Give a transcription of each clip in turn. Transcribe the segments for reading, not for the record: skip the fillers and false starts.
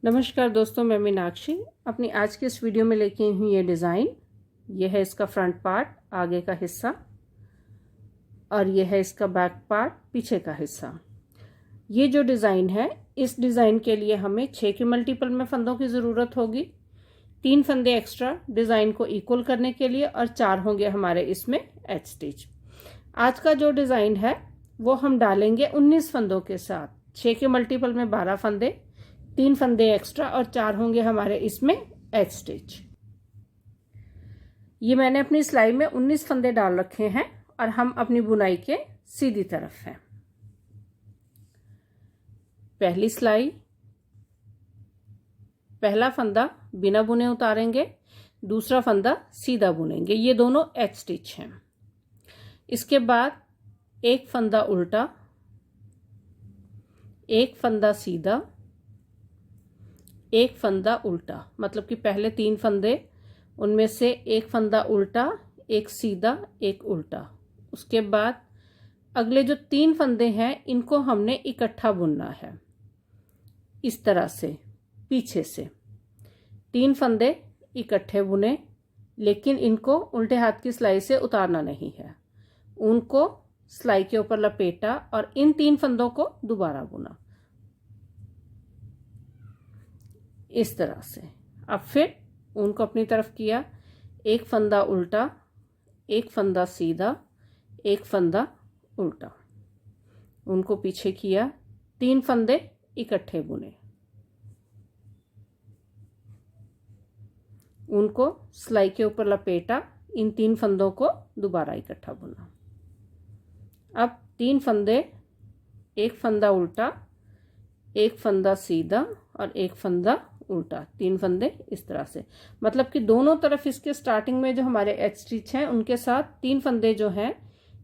नमस्कार दोस्तों, मैं मीनाक्षी अपनी आज के इस वीडियो में लेके आई हूँ ये डिज़ाइन। ये है इसका फ्रंट पार्ट, आगे का हिस्सा, और ये है इसका बैक पार्ट, पीछे का हिस्सा। ये जो डिज़ाइन है, इस डिज़ाइन के लिए हमें 6 के मल्टीपल में फंदों की ज़रूरत होगी। 3 फंदे एक्स्ट्रा डिज़ाइन को इक्वल करने के लिए, और 4 होंगे हमारे इसमें एच स्टिच। आज का जो डिज़ाइन है वो हम डालेंगे 19 फंदों के साथ। 6 के मल्टीपल में 12 फंदे, 3 फंदे एक्स्ट्रा, और 4 होंगे हमारे इसमें एच स्टिच। ये मैंने अपनी सिलाई में 19 फंदे डाल रखे हैं और हम अपनी बुनाई के सीधी तरफ हैं। पहली सिलाई, पहला फंदा बिना बुने उतारेंगे, दूसरा फंदा सीधा बुनेंगे। ये दोनों एच स्टिच हैं। इसके बाद एक फंदा उल्टा, एक फंदा सीधा, एक फंदा उल्टा। मतलब कि पहले 3 फंदे, उनमें से एक फंदा उल्टा, एक सीधा, एक उल्टा। उसके बाद अगले जो 3 फंदे हैं इनको हमने इकट्ठा बुनना है, इस तरह से पीछे से 3 फंदे इकट्ठे बुने, लेकिन इनको उल्टे हाथ की सिलाई से उतारना नहीं है। उनको सिलाई के ऊपर लपेटा और इन 3 फंदों को दोबारा बुना, इस तरह से। अब फिर उनको अपनी तरफ किया, एक फंदा उल्टा, एक फंदा सीधा, एक फंदा उल्टा। उनको पीछे किया, 3 फंदे इकट्ठे बुने, उनको सिलाई के ऊपर लपेटा, इन 3 फंदों को दोबारा इकट्ठा बुना। अब 3 फंदे, एक फंदा उल्टा, एक फंदा सीधा और एक फंदा उल्टा। 3 फंदे इस तरह से। मतलब कि दोनों तरफ इसके स्टार्टिंग में जो हमारे एच स्टिच हैं उनके साथ 3 फंदे जो हैं,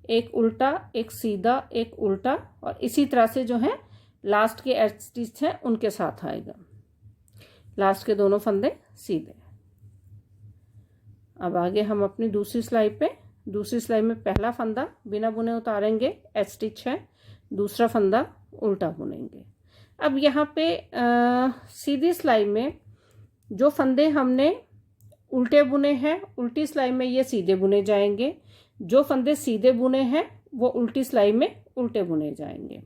एक उल्टा, एक सीधा, एक उल्टा, और इसी तरह से जो है लास्ट के एच स्टिच हैं उनके साथ आएगा। लास्ट के दोनों फंदे सीधे। अब आगे हम अपनी दूसरी सिलाई पे, दूसरी सिलाई में पहला फंदा बिना बुने उतारेंगे, एच स्टिच है, दूसरा फंदा उल्टा बुनेंगे। अब यहाँ पे सीधी सिलाई में जो फंदे हमने उल्टे बुने हैं, उल्टी सिलाई में ये सीधे बुने जाएंगे। जो फंदे सीधे बुने हैं वो उल्टी सिलाई में उल्टे बुने जाएंगे।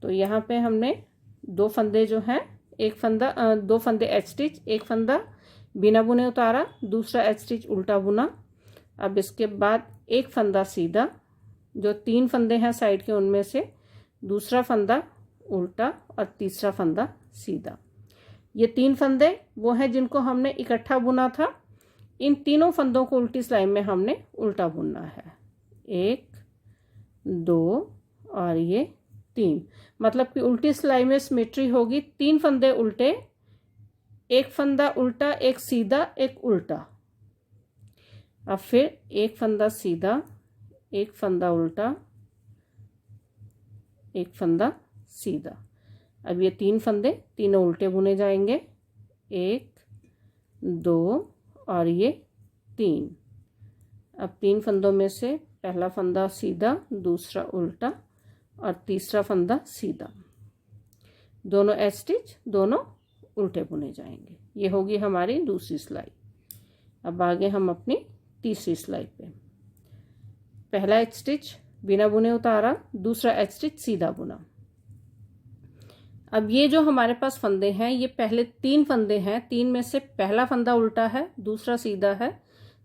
तो यहाँ पे हमने 2 फंदे जो हैं, एक फंदा 2 फंदे एच स्टिच, एक फंदा बिना बुने उतारा, दूसरा एच स्टिच उल्टा बुना। अब इसके बाद एक फंदा सीधा, जो 3 फंदे हैं साइड के उनमें से, दूसरा फंदा उल्टा और तीसरा फंदा सीधा। ये 3 फंदे वो हैं जिनको हमने इकट्ठा बुना था। इन तीनों फंदों को उल्टी सिलाई में हमने उल्टा बुनना है। 1, 2 और ये 3। मतलब कि उल्टी सिलाई में सिमेट्री होगी। 3 फंदे उल्टे, एक फंदा उल्टा, एक सीधा, एक उल्टा। अब फिर एक फंदा सीधा, एक फंदा उल्टा, एक फंदा सीधा। अब ये 3 फंदे तीनों उल्टे बुने जाएंगे, 1, 2 और ये 3। अब 3 फंदों में से पहला फंदा सीधा, दूसरा उल्टा और तीसरा फंदा सीधा। दोनों एच स्टिच दोनों उल्टे बुने जाएंगे। ये होगी हमारी दूसरी सिलाई। अब आगे हम अपनी तीसरी सिलाई पे, पहला एच स्टिच बिना बुने उतारा, दूसरा एच स्टिच सीधा बुना। अब ये जो हमारे पास फंदे हैं, ये पहले 3 फंदे हैं। 3 में से पहला फंदा उल्टा है, दूसरा सीधा है,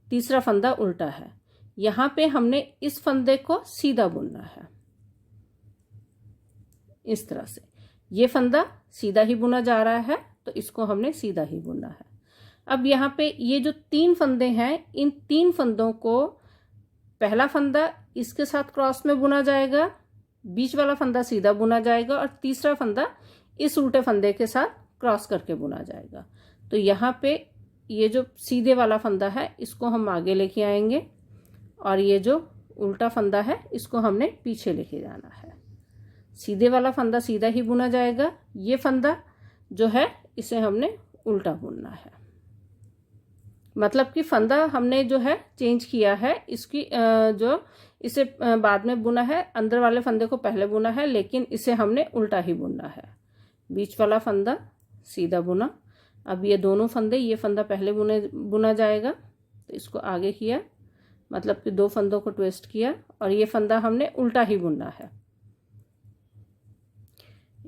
तीसरा फंदा उल्टा है। यहाँ पे हमने इस फंदे को सीधा बुनना है, इस तरह से। ये फंदा सीधा ही बुना जा रहा है, तो इसको हमने सीधा ही बुनना है। अब यहाँ पे ये जो 3 फंदे हैं, इन 3 फंदों को पहला फंदा इसके साथ क्रॉस में बुना जाएगा, बीच वाला फंदा सीधा बुना जाएगा, और तीसरा फंदा इस उल्टे फंदे के साथ क्रॉस करके बुना जाएगा। तो यहाँ पे ये जो सीधे वाला फंदा है इसको हम आगे लेके आएंगे, और ये जो उल्टा फंदा है इसको हमने पीछे लेके जाना है। सीधे वाला फंदा सीधा ही बुना जाएगा। ये फंदा जो है इसे हमने उल्टा बुनना है। मतलब कि फंदा हमने जो है चेंज किया है, इसकी जो इसे बाद में बुना है, अंदर वाले फंदे को पहले बुना है, लेकिन इसे हमने उल्टा ही बुनना है। बीच वाला फंदा सीधा बुना। अब ये दोनों फंदे, ये फंदा पहले बुना जाएगा, तो इसको आगे किया, मतलब कि 2 फंदों को ट्विस्ट किया, और ये फंदा हमने उल्टा ही बुनना है।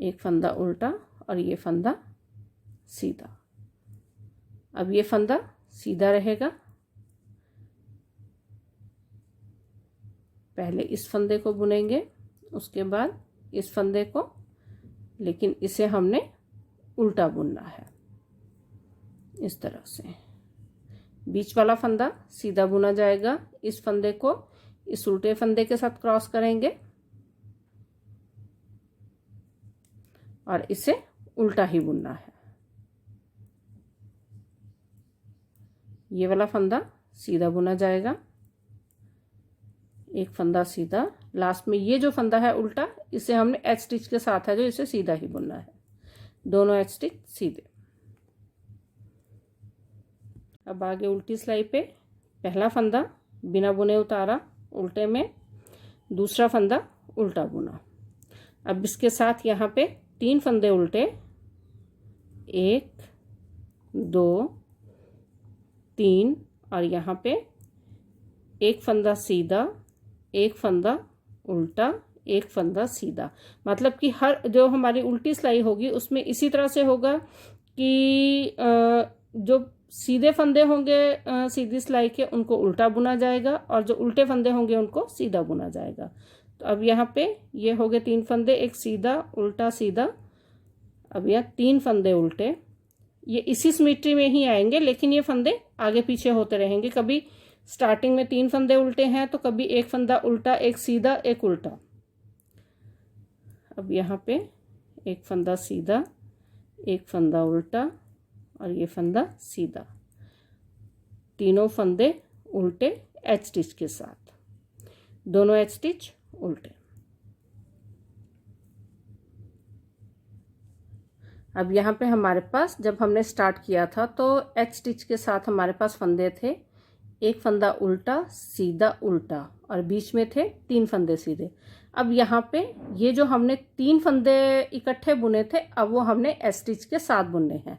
एक फंदा उल्टा और ये फंदा सीधा। अब ये फंदा सीधा रहेगा, पहले इस फंदे को बुनेंगे, उसके बाद इस फंदे को, लेकिन इसे हमने उल्टा बुनना है इस तरह से। बीच वाला फंदा सीधा बुना जाएगा, इस फंदे को इस उल्टे फंदे के साथ क्रॉस करेंगे और इसे उल्टा ही बुनना है। ये वाला फंदा सीधा बुना जाएगा, एक फंदा सीधा, लास्ट में ये जो फंदा है उल्टा, इसे हमने एच स्टिच के साथ है जो इसे सीधा ही बुनना है, दोनों एच स्टिच सीधे। अब आगे उल्टी सिलाई पे पहला फंदा बिना बुने उतारा उल्टे में, दूसरा फंदा उल्टा बुना। अब इसके साथ यहाँ पे 3 फंदे उल्टे, 1 2 3, और यहाँ पे एक फंदा सीधा, एक फंदा उल्टा, एक फंदा सीधा। मतलब कि हर जो हमारी उल्टी सिलाई होगी उसमें इसी तरह से होगा कि जो सीधे फंदे होंगे सीधी सिलाई के, उनको उल्टा बुना जाएगा, और जो उल्टे फंदे होंगे उनको सीधा बुना जाएगा। तो अब यहाँ पे ये हो गए 3 फंदे, एक सीधा उल्टा सीधा। अब यहाँ 3 फंदे उल्टे, ये इसी सिमेट्री में ही आएंगे, लेकिन ये फंदे आगे पीछे होते रहेंगे। कभी स्टार्टिंग में 3 फंदे उल्टे हैं तो कभी एक फंदा उल्टा, एक सीधा, एक उल्टा। अब यहाँ पे एक फंदा सीधा, एक फंदा उल्टा और ये फंदा सीधा, तीनों फंदे उल्टे एच स्टिच के साथ, दोनों एच स्टिच उल्टे। अब यहाँ पे हमारे पास जब हमने स्टार्ट किया था तो एच स्टिच के साथ हमारे पास फंदे थे, एक फंदा उल्टा सीधा उल्टा, और बीच में थे 3 फंदे सीधे। अब यहाँ पे ये जो हमने 3 फंदे इकट्ठे बुने थे, अब वो हमने एच स्टिच के साथ बुनने हैं।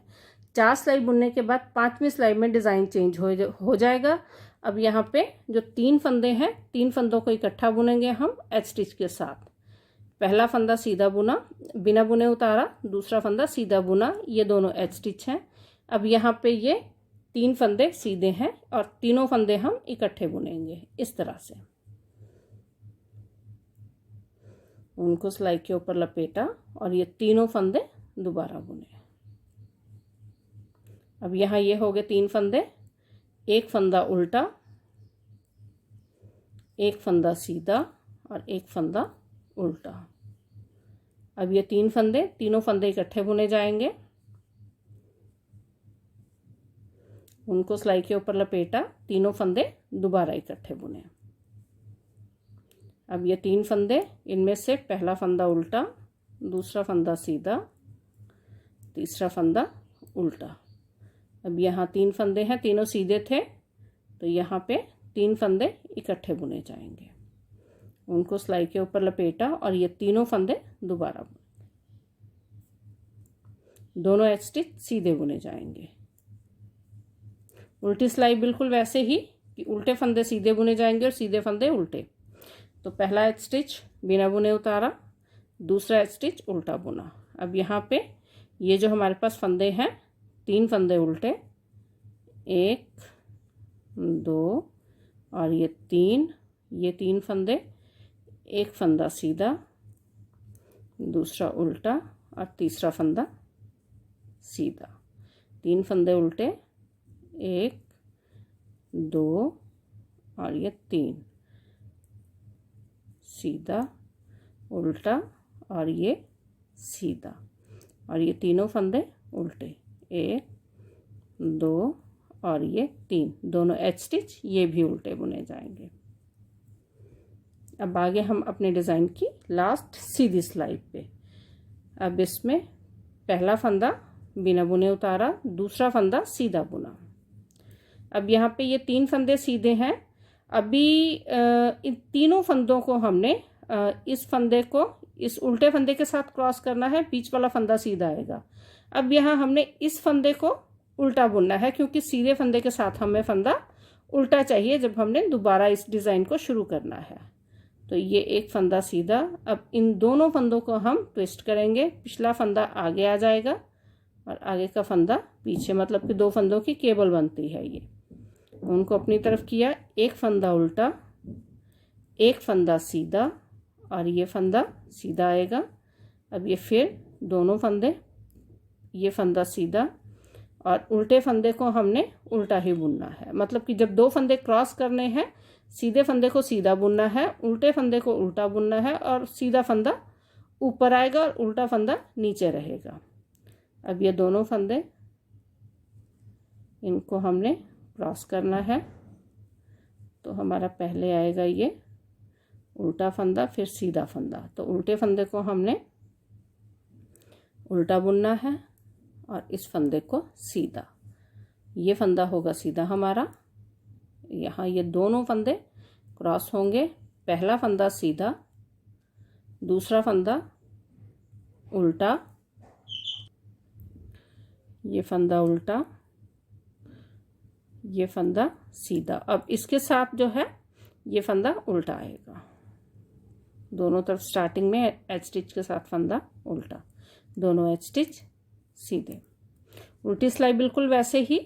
4 सिलाई बुनने के बाद 5वीं सिलाई में डिज़ाइन चेंज हो जाएगा। अब यहाँ पे जो 3 फंदे हैं, 3 फंदों को इकट्ठा बुनेंगे हम एच स्टिच के साथ। पहला फंदा सीधा बुना, बिना बुने उतारा, दूसरा फंदा सीधा बुना, ये दोनों एच स्टिच हैं। अब यहाँ पे ये 3 फंदे सीधे हैं और तीनों फंदे हम इकट्ठे बुनेंगे इस तरह से। उनको सिलाई के ऊपर लपेटा और ये तीनों फंदे दोबारा बुने। अब यहाँ ये हो गए 3 फंदे, एक फंदा उल्टा, एक फंदा सीधा और एक फंदा उल्टा। अब ये 3 फंदे, तीनों फंदे इकट्ठे बुने जाएंगे। उनको सिलाई के ऊपर लपेटा, तीनों फंदे दोबारा इकट्ठे बुने। अब ये 3 फंदे, इनमें से पहला फंदा उल्टा, दूसरा फंदा सीधा, तीसरा फंदा उल्टा। अब यहाँ 3 फंदे हैं, तीनों सीधे थे, तो यहाँ पे 3 फंदे इकट्ठे बुने जाएंगे। उनको सिलाई के ऊपर लपेटा और ये तीनों फंदे दोबारा बुने। दोनों एच स्टिच सीधे बुने जाएंगे। उल्टी सिलाई बिल्कुल वैसे ही कि उल्टे फंदे सीधे बुने जाएंगे और सीधे फंदे उल्टे। तो पहला एच स्टिच बिना बुने उतारा, दूसरा एच स्टिच उल्टा बुना। अब यहाँ पे ये जो हमारे पास फंदे हैं, 3 फंदे उल्टे, 1 2 और ये 3, ये 3 फंदे, एक फंदा सीधा, दूसरा उल्टा और तीसरा फंदा सीधा। 3 फंदे उल्टे, 1 2 और ये 3, सीधा उल्टा और ये सीधा, और ये तीनों फंदे उल्टे, 1 2 और ये 3, दोनों एच स्टिच ये भी उल्टे बुने जाएंगे। अब आगे हम अपने डिज़ाइन की लास्ट सीधी सिलाई पे। अब इसमें पहला फंदा बिना बुने उतारा, दूसरा फंदा सीधा बुना। अब यहाँ पे ये 3 फंदे सीधे हैं। अभी इन तीनों फंदों को हमने इस फंदे को इस उल्टे फंदे के साथ क्रॉस करना है, बीच वाला फंदा सीधा आएगा। अब यहाँ हमने इस फंदे को उल्टा बुनना है, क्योंकि सीधे फंदे के साथ हमें फंदा उल्टा चाहिए जब हमने दोबारा इस डिज़ाइन को शुरू करना है। तो ये एक फंदा सीधा। अब इन दोनों फंदों को हम ट्विस्ट करेंगे, पिछला फंदा आगे आ जाएगा और आगे का फंदा पीछे, मतलब कि दो फंदों की केबल बनती है ये। उनको अपनी तरफ किया, एक फंदा उल्टा, एक फंदा सीधा और ये फंदा सीधा आएगा। अब ये फिर दोनों फंदे, ये फंदा सीधा और उल्टे फंदे को हमने उल्टा ही बुनना है। मतलब कि जब दो फंदे क्रॉस करने हैं, सीधे फंदे को सीधा बुनना है, उल्टे फंदे को उल्टा बुनना है और सीधा फंदा ऊपर आएगा और उल्टा फंदा नीचे रहेगा। अब ये दोनों फंदे, इनको हमने क्रॉस करना है। तो हमारा पहले आएगा ये उल्टा फंदा, फिर सीधा फंदा। तो उल्टे फंदे को हमने उल्टा बुनना है और इस फंदे को सीधा। ये फंदा होगा सीधा हमारा। यहाँ ये दोनों फंदे क्रॉस होंगे, पहला फंदा सीधा, दूसरा फंदा उल्टा, ये फंदा उल्टा, ये फंदा सीधा। अब इसके साथ जो है ये फंदा उल्टा आएगा, दोनों तरफ स्टार्टिंग में एच स्टिच के साथ फंदा उल्टा, दोनों एच स्टिच सीधे। उल्टी सिलाई बिल्कुल वैसे ही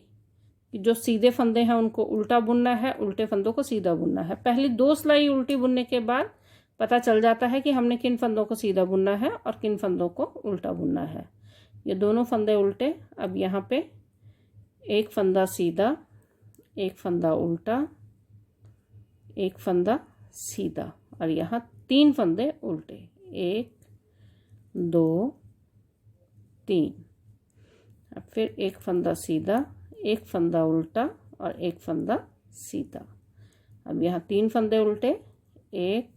कि जो सीधे फंदे हैं उनको उल्टा बुनना है, उल्टे फंदों को सीधा बुनना है। पहली दो सिलाई उल्टी बुनने के बाद पता चल जाता है कि हमने किन फंदों को सीधा बुनना है और किन फंदों को उल्टा बुनना है। ये दोनों फंदे उल्टे। अब यहाँ पे एक फंदा सीधा, एक फंदा उल्टा, एक फंदा सीधा और यहाँ तीन फंदे उल्टे, 1 2 3। अब फिर एक फंदा सीधा, एक फंदा उल्टा और एक फंदा सीधा। अब यहाँ तीन फंदे उल्टे, 1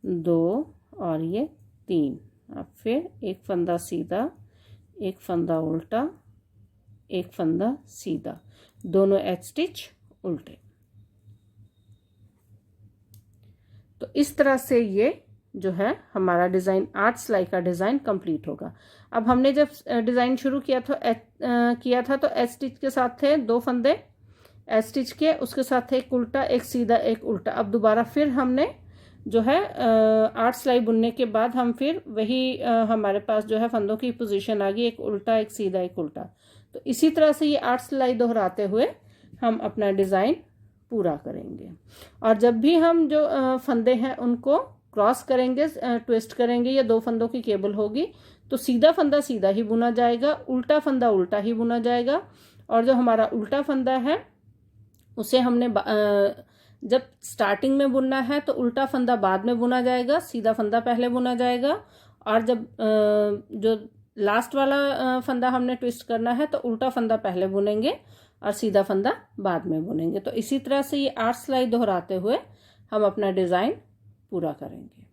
2 और ये 3। अब फिर एक फंदा सीधा, एक फंदा उल्टा, एक फंदा सीधा, दोनों एच स्टिच उल्टे। तो इस तरह से ये जो है हमारा डिज़ाइन 8 सिलाई का डिज़ाइन कंप्लीट होगा। अब हमने जब डिज़ाइन शुरू किया तो एच स्टिच के साथ थे दो फंदे एच स्टिच के, उसके साथ थे एक उल्टा, एक सीधा, एक उल्टा। अब दोबारा फिर हमने जो है 8 सिलाई बुनने के बाद हम फिर वही हमारे पास जो है फंदों की पोजीशन आ गई, एक उल्टा, एक सीधा, एक उल्टा। तो इसी तरह से ये 8 सिलाई दोहराते हुए हम अपना डिज़ाइन पूरा करेंगे। और जब भी हम जो फंदे हैं उनको क्रॉस करेंगे, ट्विस्ट करेंगे, या दो फंदों की केबल होगी, तो सीधा फंदा सीधा ही बुना जाएगा, उल्टा फंदा उल्टा ही बुना जाएगा। और जो हमारा उल्टा फंदा है उसे हमने जब स्टार्टिंग में बुनना है तो उल्टा फंदा बाद में बुना जाएगा, सीधा फंदा पहले बुना जाएगा। और जब जो लास्ट वाला फंदा हमने ट्विस्ट करना है तो उल्टा फंदा पहले बुनेंगे और सीधा फंदा बाद में बुनेंगे। तो इसी तरह से ये 8 सिलाई दोहराते हुए हम अपना डिज़ाइन पूरा करेंगे।